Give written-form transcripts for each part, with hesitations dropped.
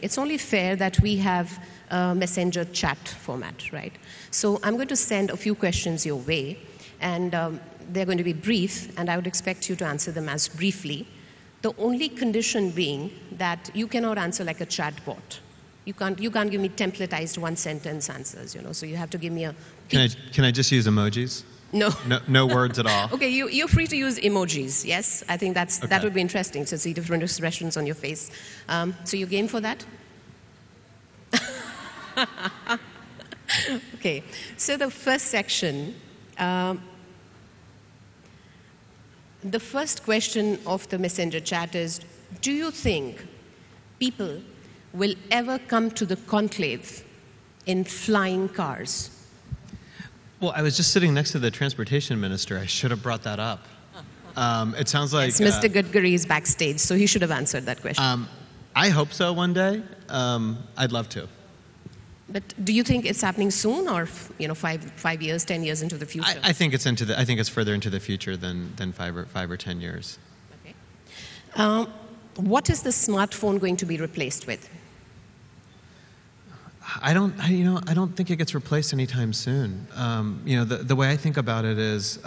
It's only fair that we have a messenger chat format, right? So I'm going to send a few questions your way, and they're going to be brief, and I would expect you to answer them as briefly. The only condition being that you cannot answer like a chatbot. You can't give me templatized one-sentence answers, you know, so you have to give me a... Can I just use emojis? No. No words at all? Okay, you're free to use emojis, yes? I think that would be interesting to see different expressions on your face. So you game for that? Okay, so the first section, the first question of the messenger chat is, do you think people will ever come to the conclave in flying cars? Well, I was just sitting next to the transportation minister. I should have brought that up. It sounds like... Yes, Mr. Gadkari is backstage, so he should have answered that question. I hope so one day. I'd love to. But do you think it's happening soon, or 5 years, 10 years into the future? I think it's further into the future than 5 or 10 years. Okay. What is the smartphone going to be replaced with? I don't think it gets replaced anytime soon. The way I think about it is,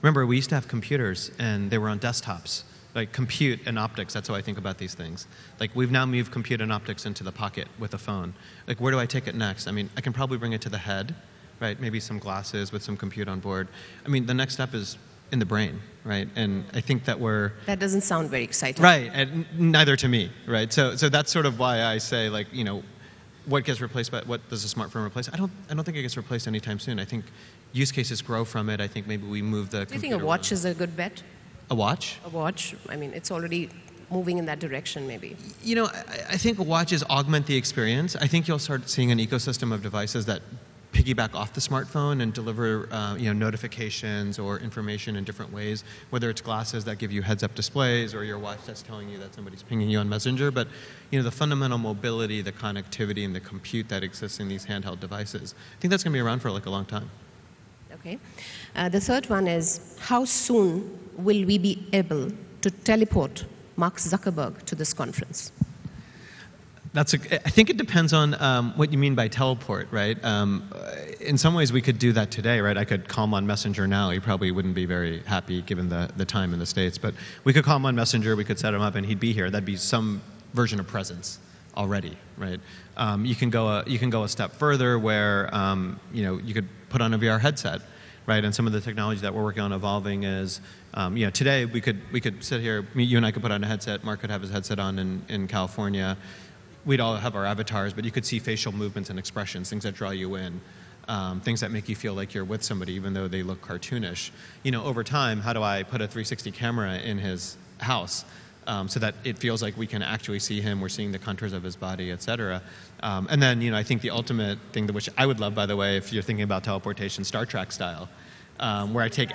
remember, we used to have computers and they were on desktops. Like compute and optics, that's how I think about these things. Like we've now moved compute and optics into the pocket with a phone. Like where do I take it next? I mean, I can probably bring it to the head, right? Maybe some glasses with some compute on board. I mean, the next step is in the brain, right? And I think that that doesn't sound very exciting. Right, and neither to me, right? So that's sort of why I say, like, what gets replaced by what does a smartphone replace? I don't think it gets replaced anytime soon. I think use cases grow from it. I think maybe we move the Do you think a watch is a good bet? A watch? A watch. I mean, it's already moving in that direction, maybe. I think watches augment the experience. I think you'll start seeing an ecosystem of devices that piggyback off the smartphone and deliver notifications or information in different ways, whether it's glasses that give you heads-up displays or your watch that's telling you that somebody's pinging you on Messenger. But the fundamental mobility, the connectivity, and the compute that exists in these handheld devices, I think that's going to be around for like a long time. Okay. The third one is, how soon will we be able to teleport Mark Zuckerberg to this conference? I think it depends on what you mean by teleport, right? In some ways, we could do that today, right? I could call him on Messenger now. He probably wouldn't be very happy given the time in the States. But we could call him on Messenger, we could set him up, and he'd be here. That'd be some version of presence already, right? You can go a step further where you could put on a VR headset, right? And some of the technology that we're working on evolving is, today we could sit here, you and I could put on a headset, Mark could have his headset on in California. We'd all have our avatars, but you could see facial movements and expressions, things that draw you in, things that make you feel like you're with somebody, even though they look cartoonish. Over time, how do I put a 360 camera in his house so that it feels like we can actually see him, we're seeing the contours of his body, et cetera. And then, I think the ultimate thing, which I would love, by the way, if you're thinking about teleportation, Star Trek style, where I take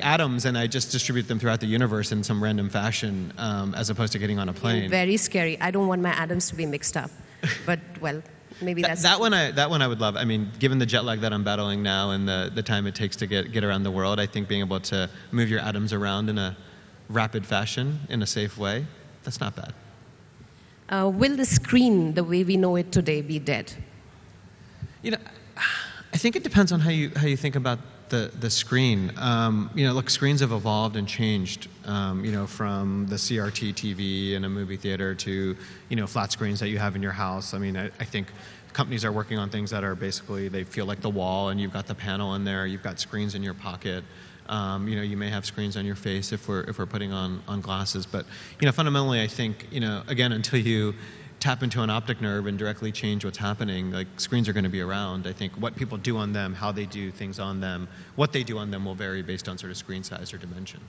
atoms and I just distribute them throughout the universe in some random fashion, as opposed to getting on a plane. Very scary. I don't want my atoms to be mixed up, but well, maybe that's that one I would love. I mean, given the jet lag that I'm battling now and the time it takes to get around the world, I think being able to move your atoms around in a rapid fashion in a safe way, that's not bad. Will the screen, the way we know it today, be dead? I think it depends on how you think about the screen. Look, screens have evolved and changed. From the CRT TV in a movie theater to flat screens that you have in your house. I mean, I think companies are working on things that are basically they feel like the wall, and you've got the panel in there. You've got screens in your pocket. You may have screens on your face if we're putting on glasses. But fundamentally, I think again, until you tap into an optic nerve and directly change what's happening, like screens are going to be around. I think what people do on them, how they do things on them, what they do on them will vary based on sort of screen size or dimension.